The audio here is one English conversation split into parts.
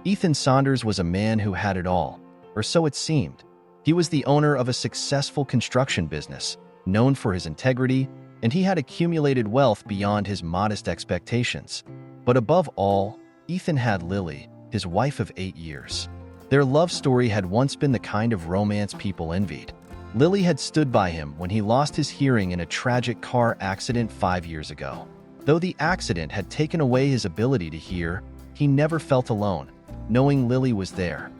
Ethan Saunders was a man who had it all, or so it seemed. He was the owner of a successful construction business, known for his integrity, and he had accumulated wealth beyond his modest expectations. But above all, Ethan had Lily, his wife of 8 years. Their love story had once been the kind of romance people envied. Lily had stood by him when he lost his hearing in a tragic car accident 5 years ago. Though the accident had taken away his ability to hear, he never felt alone, knowing Lily was there.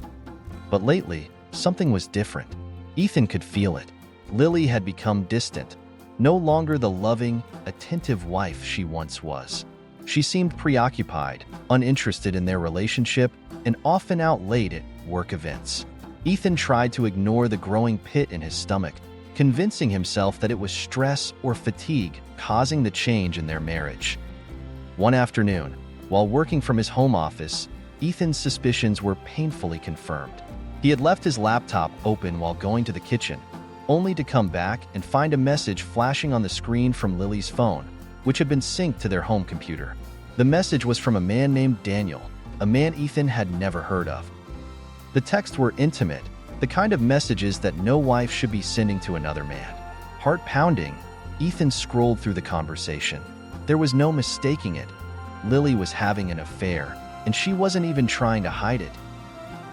But lately, something was different. Ethan could feel it. Lily had become distant, no longer the loving, attentive wife she once was. She seemed preoccupied, uninterested in their relationship, and often out late at work events. Ethan tried to ignore the growing pit in his stomach, convincing himself that it was stress or fatigue causing the change in their marriage. One afternoon, while working from his home office, Ethan's suspicions were painfully confirmed. He had left his laptop open while going to the kitchen, only to come back and find a message flashing on the screen from Lily's phone, which had been synced to their home computer. The message was from a man named Daniel, a man Ethan had never heard of. The texts were intimate, the kind of messages that no wife should be sending to another man. Heart-pounding, Ethan scrolled through the conversation. There was no mistaking it. Lily was having an affair, and she wasn't even trying to hide it.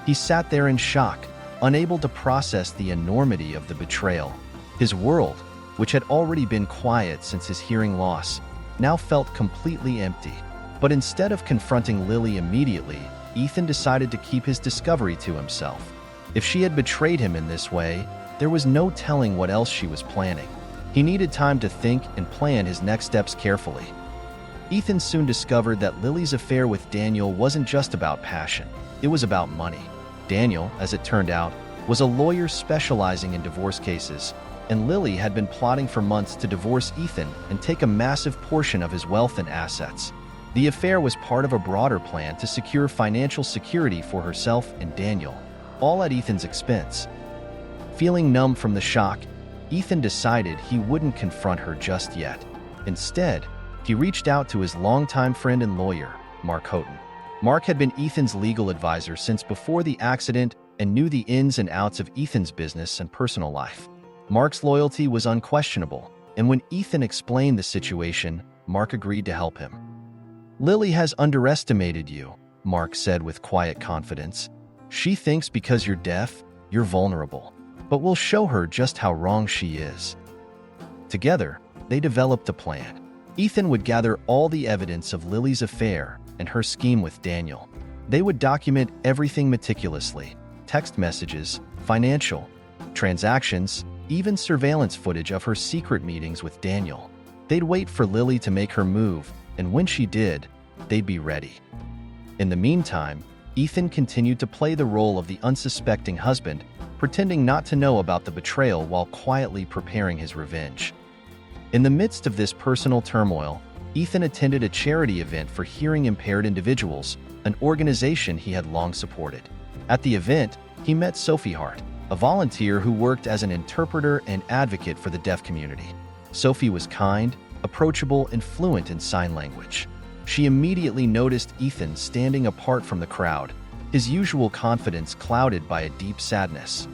He sat there in shock, unable to process the enormity of the betrayal. His world, which had already been quiet since his hearing loss, now felt completely empty. But instead of confronting Lily immediately, Ethan decided to keep his discovery to himself. If she had betrayed him in this way, there was no telling what else she was planning. He needed time to think and plan his next steps carefully. Ethan soon discovered that Lily's affair with Daniel wasn't just about passion, it was about money. Daniel, as it turned out, was a lawyer specializing in divorce cases, and Lily had been plotting for months to divorce Ethan and take a massive portion of his wealth and assets. The affair was part of a broader plan to secure financial security for herself and Daniel, all at Ethan's expense. Feeling numb from the shock, Ethan decided he wouldn't confront her just yet. Instead, he reached out to his longtime friend and lawyer, Mark Houghton. Mark had been Ethan's legal advisor since before the accident and knew the ins and outs of Ethan's business and personal life. Mark's loyalty was unquestionable, and when Ethan explained the situation, Mark agreed to help him. "Lily has underestimated you," Mark said with quiet confidence. "She thinks because you're deaf, you're vulnerable. But we'll show her just how wrong she is." Together, they developed a plan. Ethan would gather all the evidence of Lily's affair and her scheme with Daniel. They would document everything meticulously: text messages, financial transactions, even surveillance footage of her secret meetings with Daniel. They'd wait for Lily to make her move, and when she did, they'd be ready. In the meantime, Ethan continued to play the role of the unsuspecting husband, pretending not to know about the betrayal while quietly preparing his revenge. In the midst of this personal turmoil, Ethan attended a charity event for hearing-impaired individuals, an organization he had long supported. At the event, he met Sophie, a volunteer who worked as an interpreter and advocate for the deaf community. Sophie was kind, approachable, and fluent in sign language. She immediately noticed Ethan standing apart from the crowd, his usual confidence clouded by a deep sadness.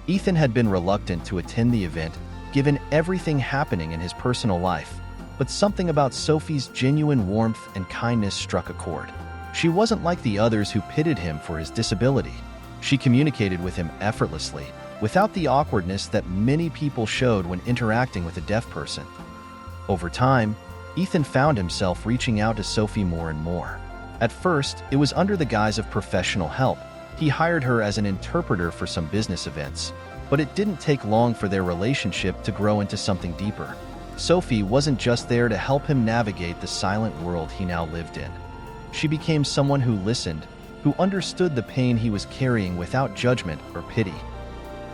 Ethan had been reluctant to attend the event, given everything happening in his personal life, but something about Sophie's genuine warmth and kindness struck a chord. She wasn't like the others who pitted him for his disability. She communicated with him effortlessly, without the awkwardness that many people showed when interacting with a deaf person. Over time, Ethan found himself reaching out to Sophie more and more. At first, it was under the guise of professional help. He hired her as an interpreter for some business events, but it didn't take long for their relationship to grow into something deeper. Sophie wasn't just there to help him navigate the silent world he now lived in. She became someone who listened, who understood the pain he was carrying without judgment or pity.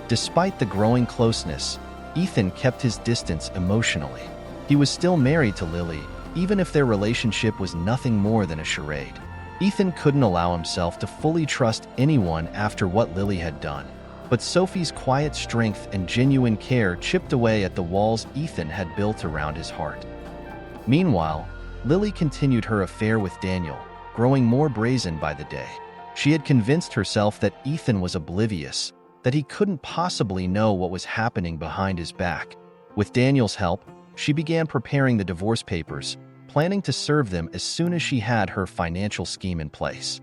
Despite the growing closeness, Ethan kept his distance emotionally. He was still married to Lily, even if their relationship was nothing more than a charade. Ethan couldn't allow himself to fully trust anyone after what Lily had done. But Sophie's quiet strength and genuine care chipped away at the walls Ethan had built around his heart. Meanwhile, Lily continued her affair with Daniel, growing more brazen by the day. She had convinced herself that Ethan was oblivious, that he couldn't possibly know what was happening behind his back. With Daniel's help, she began preparing the divorce papers, planning to serve them as soon as she had her financial scheme in place.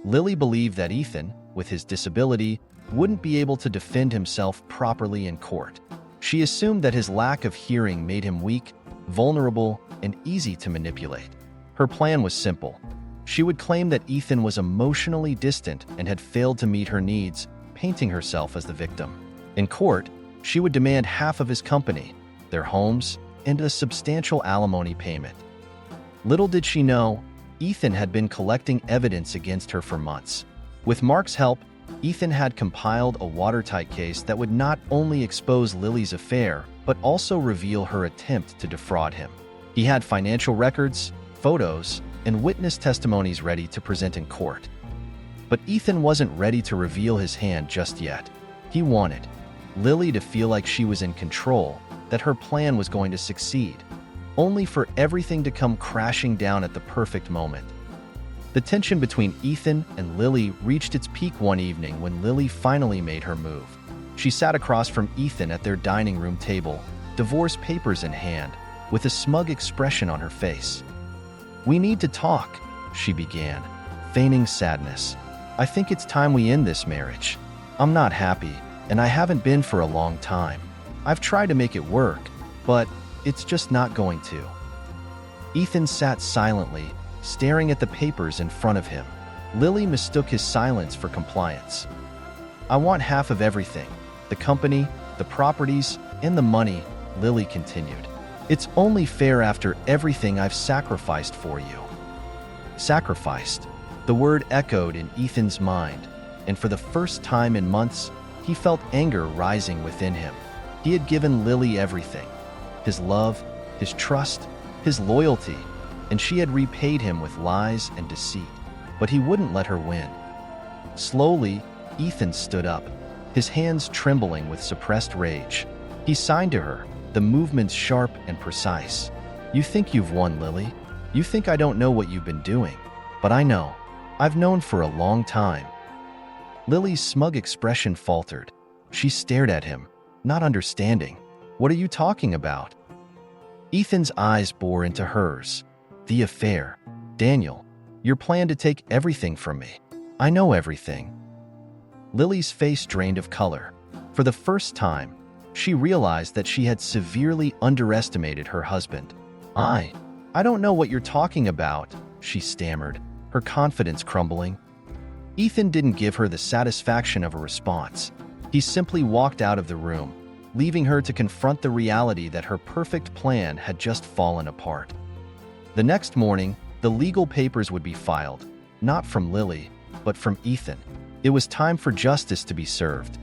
Lily believed that Ethan, with his disability, wouldn't be able to defend himself properly in court. She assumed that his lack of hearing made him weak, vulnerable, and easy to manipulate. Her plan was simple. She would claim that Ethan was emotionally distant and had failed to meet her needs, painting herself as the victim. In court, she would demand half of his company, their homes, and a substantial alimony payment. Little did she know, Ethan had been collecting evidence against her for months. With Mark's help, Ethan had compiled a watertight case that would not only expose Lily's affair, but also reveal her attempt to defraud him. He had financial records, photos, and witness testimonies ready to present in court. But Ethan wasn't ready to reveal his hand just yet. He wanted Lily to feel like she was in control, that her plan was going to succeed, only for everything to come crashing down at the perfect moment. The tension between Ethan and Lily reached its peak one evening when Lily finally made her move. She sat across from Ethan at their dining room table, divorce papers in hand, with a smug expression on her face. "We need to talk," she began, feigning sadness. "I think it's time we end this marriage. I'm not happy, and I haven't been for a long time. I've tried to make it work, but it's just not going to." Ethan sat silently, staring at the papers in front of him. Lily mistook his silence for compliance. "I want half of everything, the company, the properties, and the money," Lily continued. "It's only fair after everything I've sacrificed for you." Sacrificed. The word echoed in Ethan's mind, and for the first time in months, he felt anger rising within him. He had given Lily everything: his love, his trust, his loyalty, and she had repaid him with lies and deceit, but he wouldn't let her win. Slowly, Ethan stood up, his hands trembling with suppressed rage. He signed to her, the movements sharp and precise. "You think you've won, Lily. You think I don't know what you've been doing, but I know. I've known for a long time." Lily's smug expression faltered. She stared at him, not understanding. "What are you talking about?" Ethan's eyes bore into hers. "The affair. Daniel, your plan to take everything from me. I know everything." Lily's face drained of color. For the first time, she realized that she had severely underestimated her husband. I don't know what you're talking about," she stammered, her confidence crumbling. Ethan didn't give her the satisfaction of a response. He simply walked out of the room, leaving her to confront the reality that her perfect plan had just fallen apart. The next morning, the legal papers would be filed, not from Lily, but from Ethan. It was time for justice to be served.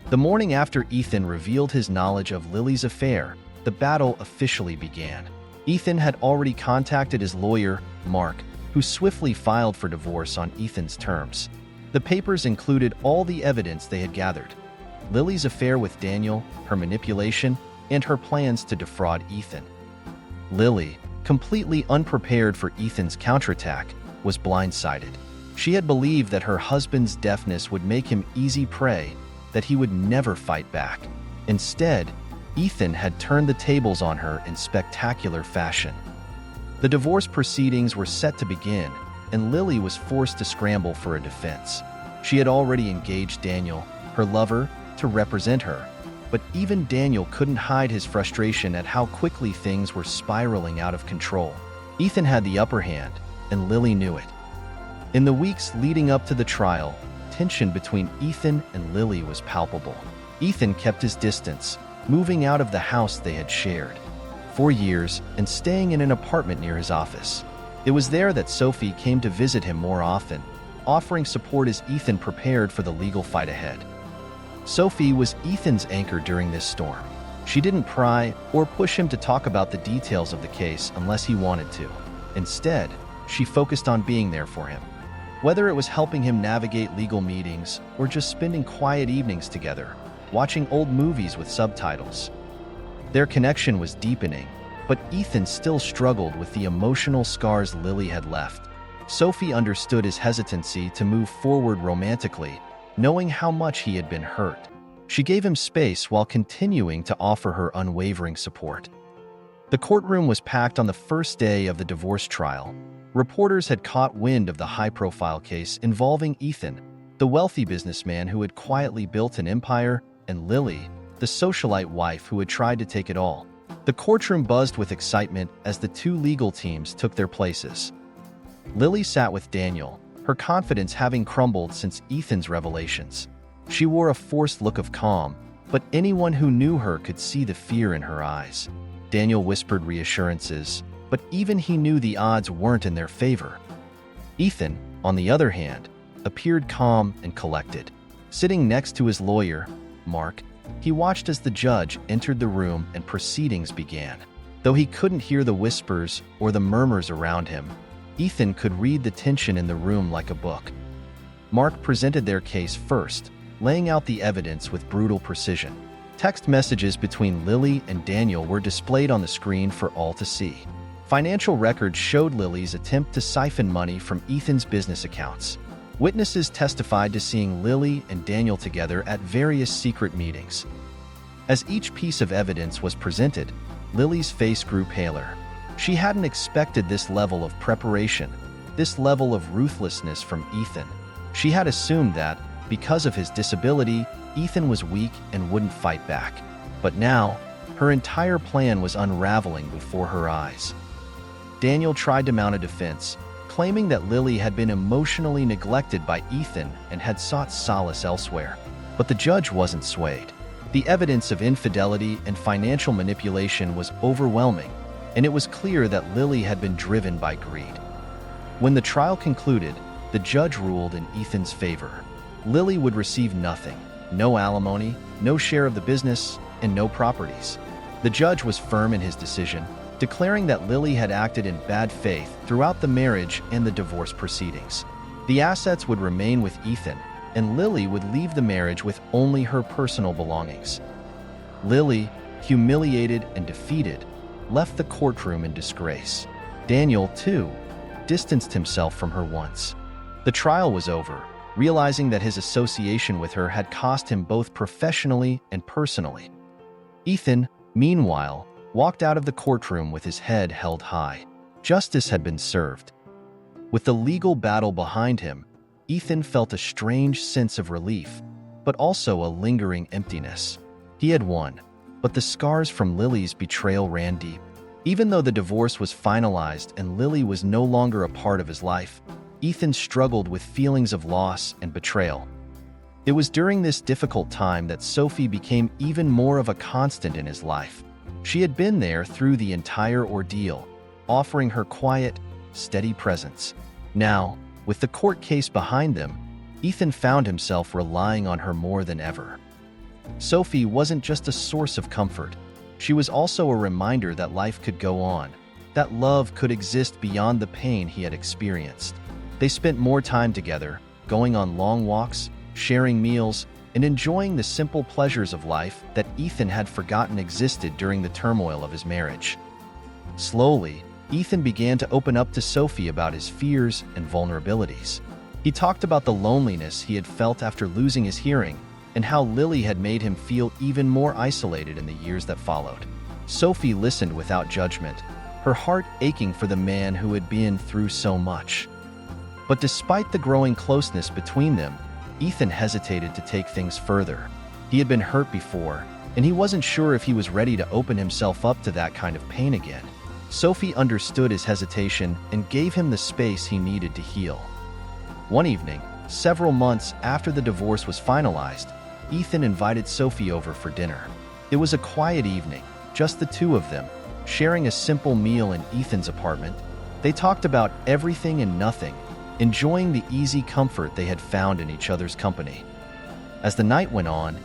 The morning after Ethan revealed his knowledge of Lily's affair, the battle officially began. Ethan had already contacted his lawyer, Mark, who swiftly filed for divorce on Ethan's terms. The papers included all the evidence they had gathered: Lily's affair with Daniel, her manipulation, and her plans to defraud Ethan. Lily, completely unprepared for Ethan's counterattack, was blindsided. She had believed that her husband's deafness would make him easy prey, that he would never fight back. Instead, Ethan had turned the tables on her in spectacular fashion. The divorce proceedings were set to begin, and Lily was forced to scramble for a defense. She had already engaged Daniel, her lover, to represent her, but even Daniel couldn't hide his frustration at how quickly things were spiraling out of control. Ethan had the upper hand, and Lily knew it. In the weeks leading up to the trial, tension between Ethan and Lily was palpable. Ethan kept his distance, moving out of the house they had shared for years and staying in an apartment near his office. It was there that Sophie came to visit him more often, offering support as Ethan prepared for the legal fight ahead. Sophie was Ethan's anchor during this storm. She didn't pry or push him to talk about the details of the case unless he wanted to. Instead, she focused on being there for him. Whether it was helping him navigate legal meetings or just spending quiet evenings together, watching old movies with subtitles. Their connection was deepening, but Ethan still struggled with the emotional scars Lily had left. Sophie understood his hesitancy to move forward romantically, knowing how much he had been hurt. She gave him space while continuing to offer her unwavering support. The courtroom was packed on the first day of the divorce trial. Reporters had caught wind of the high-profile case involving Ethan, the wealthy businessman who had quietly built an empire, and Lily, the socialite wife who had tried to take it all. The courtroom buzzed with excitement as the two legal teams took their places. Lily sat with Daniel, her confidence having crumbled since Ethan's revelations. She wore a forced look of calm, but anyone who knew her could see the fear in her eyes. Daniel whispered reassurances, but even he knew the odds weren't in their favor. Ethan, on the other hand, appeared calm and collected. Sitting next to his lawyer, Mark, he watched as the judge entered the room and proceedings began. Though he couldn't hear the whispers or the murmurs around him, Ethan could read the tension in the room like a book. Mark presented their case first, laying out the evidence with brutal precision. Text messages between Lily and Daniel were displayed on the screen for all to see. Financial records showed Lily's attempt to siphon money from Ethan's business accounts. Witnesses testified to seeing Lily and Daniel together at various secret meetings. As each piece of evidence was presented, Lily's face grew paler. She hadn't expected this level of preparation, this level of ruthlessness from Ethan. She had assumed that, because of his disability, Ethan was weak and wouldn't fight back. But now, her entire plan was unraveling before her eyes. Daniel tried to mount a defense, claiming that Lily had been emotionally neglected by Ethan and had sought solace elsewhere. But the judge wasn't swayed. The evidence of infidelity and financial manipulation was overwhelming, and it was clear that Lily had been driven by greed. When the trial concluded, the judge ruled in Ethan's favor. Lily would receive nothing, no alimony, no share of the business, and no properties. The judge was firm in his decision, declaring that Lily had acted in bad faith throughout the marriage and the divorce proceedings. The assets would remain with Ethan, and Lily would leave the marriage with only her personal belongings. Lily, humiliated and defeated, left the courtroom in disgrace. Daniel, too, distanced himself from her once. The trial was over, realizing that his association with her had cost him both professionally and personally. Ethan, meanwhile, walked out of the courtroom with his head held high. Justice had been served. With the legal battle behind him, Ethan felt a strange sense of relief, but also a lingering emptiness. He had won, but the scars from Lily's betrayal ran deep. Even though the divorce was finalized and Lily was no longer a part of his life, Ethan struggled with feelings of loss and betrayal. It was during this difficult time that Sophie became even more of a constant in his life. She had been there through the entire ordeal, offering her quiet, steady presence. Now, with the court case behind them, Ethan found himself relying on her more than ever. Sophie wasn't just a source of comfort. She was also a reminder that life could go on, that love could exist beyond the pain he had experienced. They spent more time together, going on long walks, sharing meals, and enjoying the simple pleasures of life that Ethan had forgotten existed during the turmoil of his marriage. Slowly, Ethan began to open up to Sophie about his fears and vulnerabilities. He talked about the loneliness he had felt after losing his hearing and how Lily had made him feel even more isolated in the years that followed. Sophie listened without judgment, her heart aching for the man who had been through so much. But despite the growing closeness between them, Ethan hesitated to take things further. He had been hurt before, and he wasn't sure if he was ready to open himself up to that kind of pain again. Sophie understood his hesitation and gave him the space he needed to heal. One evening, several months after the divorce was finalized, Ethan invited Sophie over for dinner. It was a quiet evening, just the two of them, sharing a simple meal in Ethan's apartment. They talked about everything and nothing, enjoying the easy comfort they had found in each other's company. As the night went on,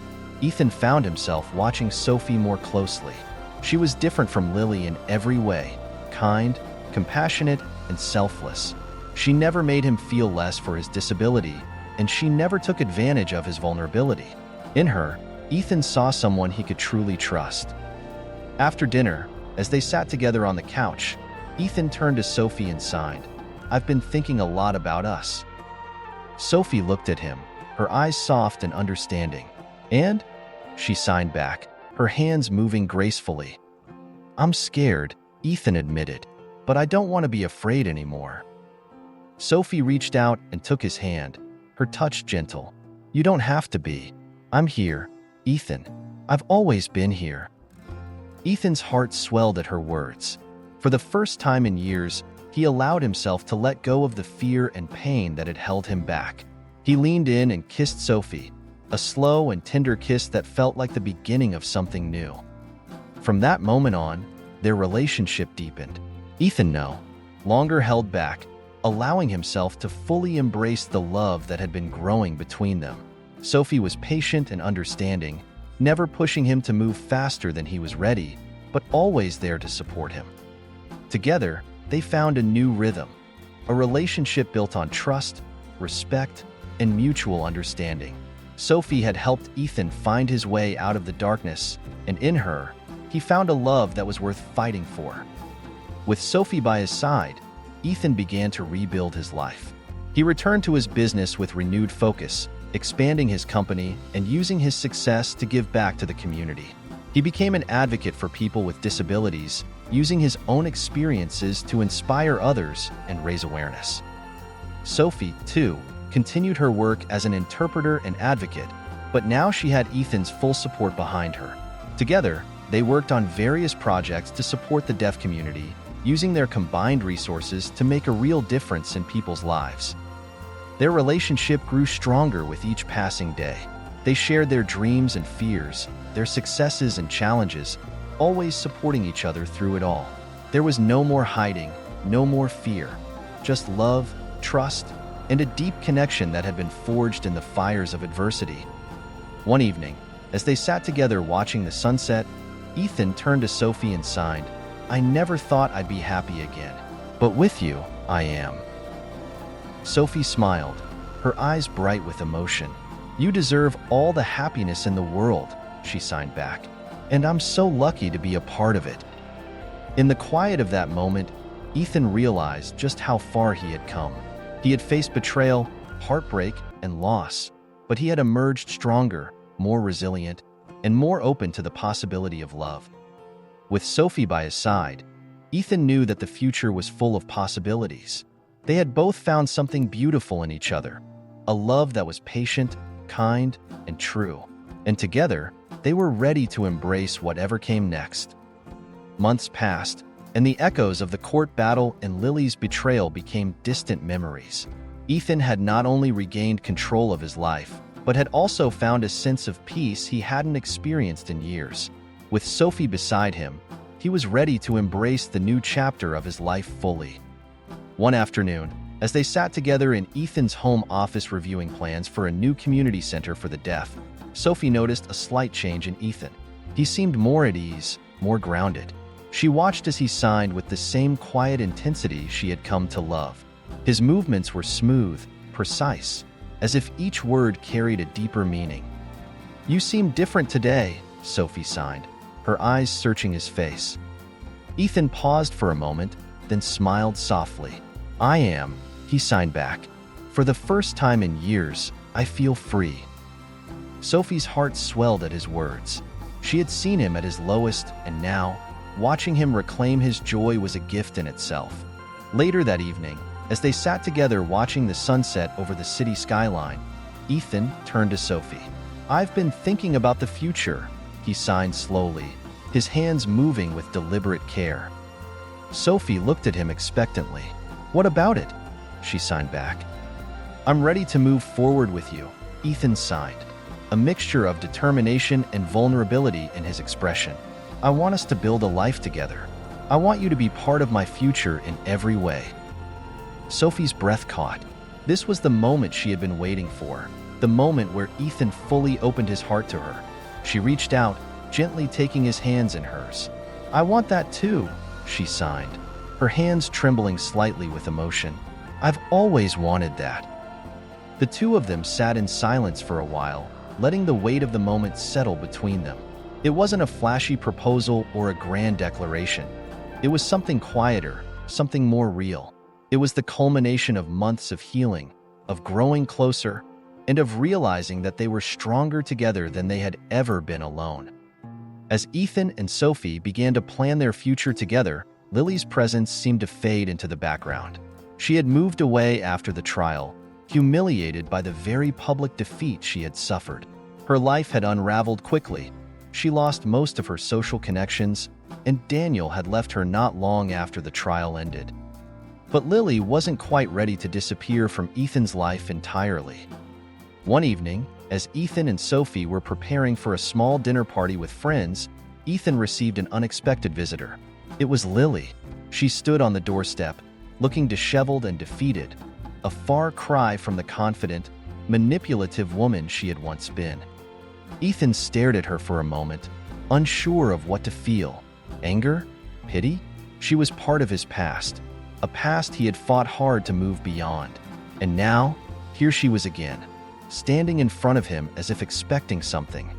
Ethan found himself watching Sophie more closely. She was different from Lily in every way, kind, compassionate, and selfless. She never made him feel less for his disability, and she never took advantage of his vulnerability. In her, Ethan saw someone he could truly trust. After dinner, as they sat together on the couch, Ethan turned to Sophie and sighed, I've been thinking a lot about us." Sophie looked at him, her eyes soft and understanding. "And?" she signed back, her hands moving gracefully. "I'm scared," Ethan admitted, "but I don't want to be afraid anymore." Sophie reached out and took his hand, her touch gentle. "You don't have to be. I'm here, Ethan. I've always been here." Ethan's heart swelled at her words. For the first time in years, he allowed himself to let go of the fear and pain that had held him back. He leaned in and kissed Sophie, a slow and tender kiss that felt like the beginning of something new. From that moment on, their relationship deepened. Ethan no longer held back, allowing himself to fully embrace the love that had been growing between them. Sophie was patient and understanding, never pushing him to move faster than he was ready, but always there to support him. Together, they found a new rhythm, a relationship built on trust, respect, and mutual understanding. Sophie had helped Ethan find his way out of the darkness, and in her, he found a love that was worth fighting for. With Sophie by his side, Ethan began to rebuild his life. He returned to his business with renewed focus, expanding his company and using his success to give back to the community. He became an advocate for people with disabilities, using his own experiences to inspire others and raise awareness. Sophie, too, continued her work as an interpreter and advocate, but now she had Ethan's full support behind her. Together, they worked on various projects to support the deaf community, using their combined resources to make a real difference in people's lives. Their relationship grew stronger with each passing day. They shared their dreams and fears, their successes and challenges, always supporting each other through it all. There was no more hiding, no more fear, just love, trust, and a deep connection that had been forged in the fires of adversity. One evening, as they sat together watching the sunset, Ethan turned to Sophie and signed, "I never thought I'd be happy again, but with you, I am." Sophie smiled, her eyes bright with emotion. "You deserve all the happiness in the world," she signed back, "and I'm so lucky to be a part of it." In the quiet of that moment, Ethan realized just how far he had come. He had faced betrayal, heartbreak, and loss, but he had emerged stronger, more resilient, and more open to the possibility of love. With Sophie by his side, Ethan knew that the future was full of possibilities. They had both found something beautiful in each other, a love that was patient, kind, and true. And together, they were ready to embrace whatever came next. Months passed, and the echoes of the court battle and Lily's betrayal became distant memories. Ethan had not only regained control of his life, but had also found a sense of peace he hadn't experienced in years. With Sophie beside him, he was ready to embrace the new chapter of his life fully. One afternoon, as they sat together in Ethan's home office reviewing plans for a new community center for the deaf, Sophie noticed a slight change in Ethan. He seemed more at ease, more grounded. She watched as he signed with the same quiet intensity she had come to love. His movements were smooth, precise, as if each word carried a deeper meaning. "You seem different today," Sophie signed, her eyes searching his face. Ethan paused for a moment, then smiled softly. "I am," he signed back. "For the first time in years, I feel free." Sophie's heart swelled at his words. She had seen him at his lowest, and now, watching him reclaim his joy was a gift in itself. Later that evening, as they sat together watching the sunset over the city skyline, Ethan turned to Sophie. "I've been thinking about the future," he signed slowly, his hands moving with deliberate care. Sophie looked at him expectantly. "What about it?" she signed back. "I'm ready to move forward with you," Ethan signed, a mixture of determination and vulnerability in his expression. "I want us to build a life together. I want you to be part of my future in every way." Sophie's breath caught. This was the moment she had been waiting for, the moment where Ethan fully opened his heart to her. She reached out, gently taking his hands in hers. "I want that too," she signed, her hands trembling slightly with emotion. "I've always wanted that." The two of them sat in silence for a while, letting the weight of the moment settle between them. It wasn't a flashy proposal or a grand declaration. It was something quieter, something more real. It was the culmination of months of healing, of growing closer, and of realizing that they were stronger together than they had ever been alone. As Ethan and Sophie began to plan their future together, Lily's presence seemed to fade into the background. She had moved away after the trial, humiliated by the very public defeat she had suffered. Her life had unraveled quickly. She lost most of her social connections, and Daniel had left her not long after the trial ended. But Lily wasn't quite ready to disappear from Ethan's life entirely. One evening, as Ethan and Sophie were preparing for a small dinner party with friends, Ethan received an unexpected visitor. It was Lily. She stood on the doorstep, looking disheveled and defeated, a far cry from the confident, manipulative woman she had once been. Ethan stared at her for a moment, unsure of what to feel. Anger? Pity? She was part of his past, a past he had fought hard to move beyond. And now, here she was again, standing in front of him as if expecting something.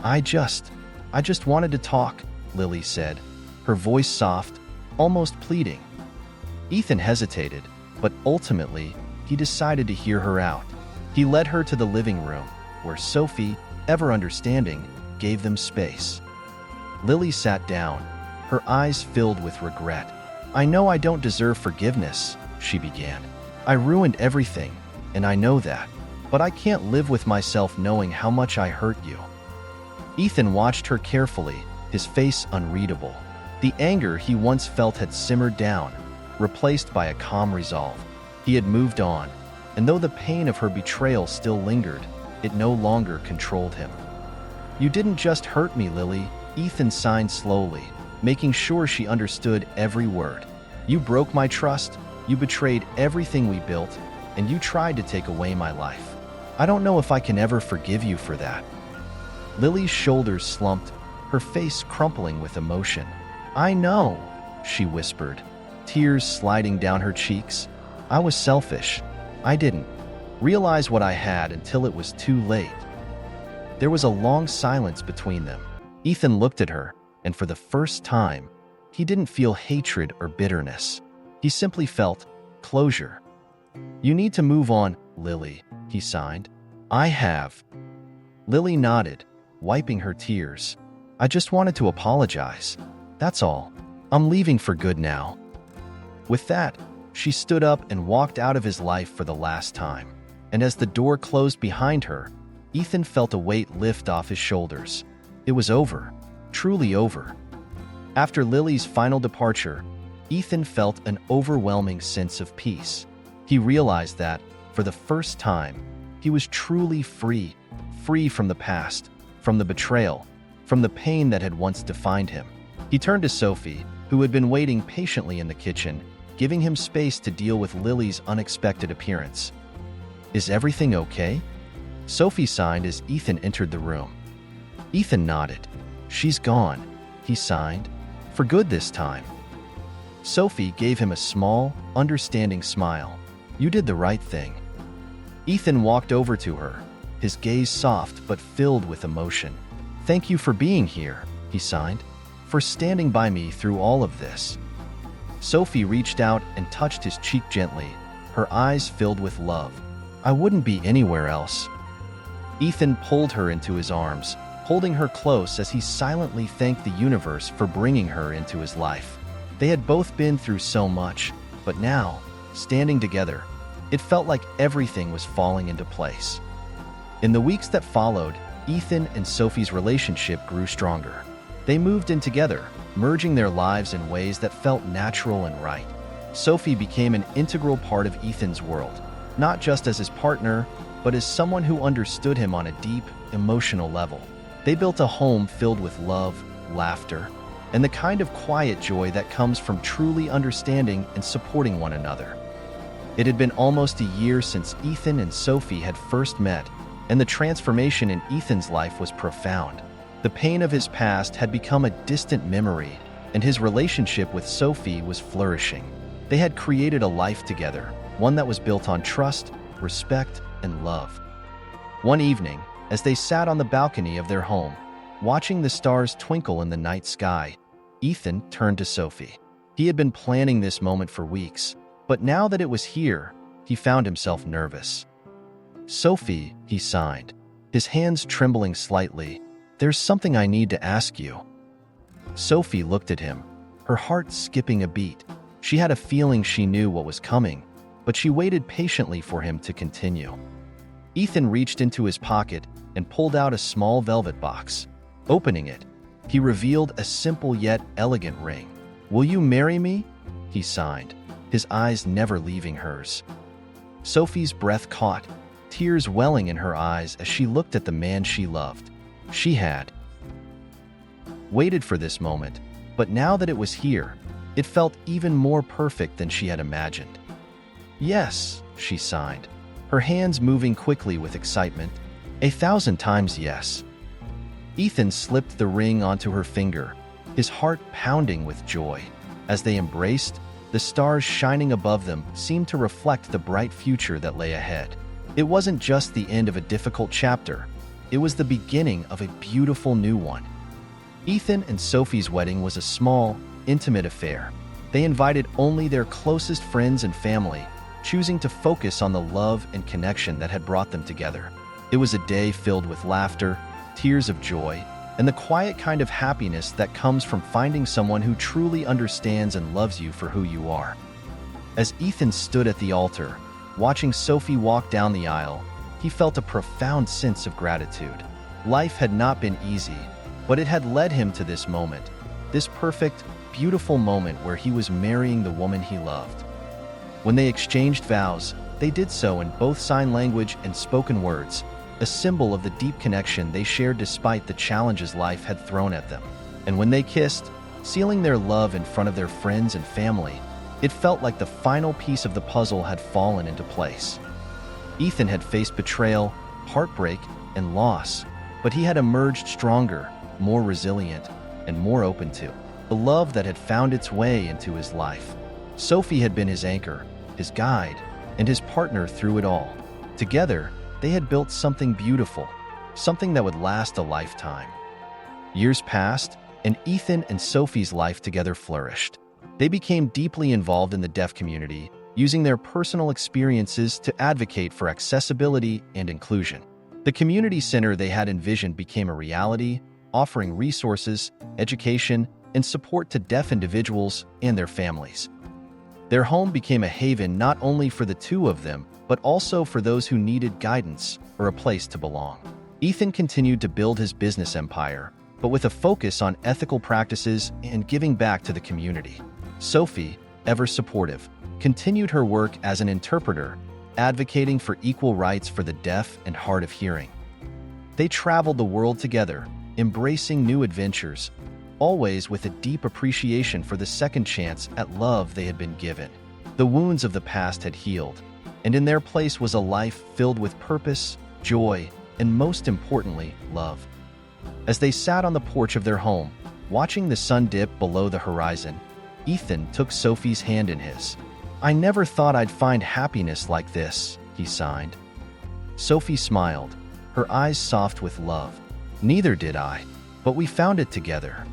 I just wanted to talk," Lily said, her voice soft, almost pleading. Ethan hesitated, but ultimately, he decided to hear her out. He led her to the living room, where Sophie, ever understanding, gave them space. Lily sat down, her eyes filled with regret. "I know I don't deserve forgiveness," she began. "I ruined everything, and I know that, but I can't live with myself knowing how much I hurt you." Ethan watched her carefully, his face unreadable. The anger he once felt had simmered down, replaced by a calm resolve. He had moved on, and though the pain of her betrayal still lingered, it no longer controlled him. "You didn't just hurt me, Lily," Ethan signed slowly, making sure she understood every word. "You broke my trust, you betrayed everything we built, and you tried to take away my life. I don't know if I can ever forgive you for that." Lily's shoulders slumped, her face crumpling with emotion. "I know," she whispered, tears sliding down her cheeks. "I was selfish. I didn't realize what I had until it was too late." There was a long silence between them. Ethan looked at her, and for the first time, he didn't feel hatred or bitterness. He simply felt closure. "You need to move on, Lily," he signed. "I have." Lily nodded, wiping her tears. "I just wanted to apologize. That's all. I'm leaving for good now." With that, she stood up and walked out of his life for the last time. And as the door closed behind her, Ethan felt a weight lift off his shoulders. It was over, truly over. After Lily's final departure, Ethan felt an overwhelming sense of peace. He realized that, for the first time, he was truly free, free from the past, from the betrayal, from the pain that had once defined him. He turned to Sophie, who had been waiting patiently in the kitchen, giving him space to deal with Lily's unexpected appearance. "Is everything okay?" Sophie signed as Ethan entered the room. Ethan nodded. "She's gone," he signed, "for good this time." Sophie gave him a small, understanding smile. "You did the right thing." Ethan walked over to her, his gaze soft but filled with emotion. "Thank you for being here," he signed, "for standing by me through all of this." Sophie reached out and touched his cheek gently, her eyes filled with love. "I wouldn't be anywhere else." Ethan pulled her into his arms, holding her close as he silently thanked the universe for bringing her into his life. They had both been through so much, but now, standing together, it felt like everything was falling into place. In the weeks that followed, Ethan and Sophie's relationship grew stronger. They moved in together, merging their lives in ways that felt natural and right. Sophie became an integral part of Ethan's world, not just as his partner, but as someone who understood him on a deep, emotional level. They built a home filled with love, laughter, and the kind of quiet joy that comes from truly understanding and supporting one another. It had been almost a year since Ethan and Sophie had first met, and the transformation in Ethan's life was profound. The pain of his past had become a distant memory, and his relationship with Sophie was flourishing. They had created a life together, one that was built on trust, respect, and love. One evening, as they sat on the balcony of their home, watching the stars twinkle in the night sky, Ethan turned to Sophie. He had been planning this moment for weeks, But now that it was here, he found himself nervous. "Sophie," he signed, his hands trembling slightly, "there's something I need to ask you." Sophie looked at him, her heart skipping a beat. She had a feeling she knew what was coming, but she waited patiently for him to continue. Ethan reached into his pocket and pulled out a small velvet box. Opening it, he revealed a simple yet elegant ring. "Will you marry me?" he signed, his eyes never leaving hers. Sophie's breath caught, tears welling in her eyes as she looked at the man she loved. She had waited for this moment, but now that it was here, it felt even more perfect than she had imagined. "Yes," she signed, her hands moving quickly with excitement. 1,000 times yes. Ethan slipped the ring onto her finger, his heart pounding with joy. As they embraced, the stars shining above them seemed to reflect the bright future that lay ahead. It wasn't just the end of a difficult chapter, it was the beginning of a beautiful new one. Ethan and Sophie's wedding was a small, intimate affair. They invited only their closest friends and family, choosing to focus on the love and connection that had brought them together. It was a day filled with laughter, tears of joy, and the quiet kind of happiness that comes from finding someone who truly understands and loves you for who you are. As Ethan stood at the altar, watching Sophie walk down the aisle, he felt a profound sense of gratitude. Life had not been easy, but it had led him to this moment, this perfect, beautiful moment where he was marrying the woman he loved. When they exchanged vows, they did so in both sign language and spoken words, a symbol of the deep connection they shared despite the challenges life had thrown at them. And when they kissed, sealing their love in front of their friends and family, it felt like the final piece of the puzzle had fallen into place. Ethan had faced betrayal, heartbreak, and loss, but he had emerged stronger, more resilient, and more open to the love that had found its way into his life. Sophie had been his anchor, his guide, and his partner through it all. Together, they had built something beautiful, something that would last a lifetime. Years passed, and Ethan and Sophie's life together flourished. They became deeply involved in the deaf community, using their personal experiences to advocate for accessibility and inclusion. The community center they had envisioned became a reality, offering resources, education, and support to deaf individuals and their families. Their home became a haven not only for the two of them, but also for those who needed guidance or a place to belong. Ethan continued to build his business empire, but with a focus on ethical practices and giving back to the community. Sophie, ever supportive, continued her work as an interpreter, advocating for equal rights for the deaf and hard of hearing. They traveled the world together, embracing new adventures, always with a deep appreciation for the second chance at love they had been given. The wounds of the past had healed, and in their place was a life filled with purpose, joy, and most importantly, love. As they sat on the porch of their home, watching the sun dip below the horizon, Ethan took Sophie's hand in his. "I never thought I'd find happiness like this," he signed. Sophie smiled, her eyes soft with love. "Neither did I, but we found it together."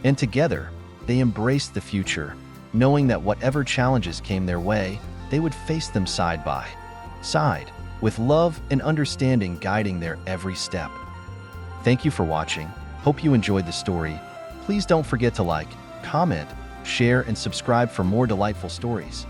And together, they embraced the future, knowing that whatever challenges came their way, they would face them side by side, with love and understanding guiding their every step. Thank you for watching. Hope you enjoyed the story. Please don't forget to like, comment, share, and subscribe for more delightful stories.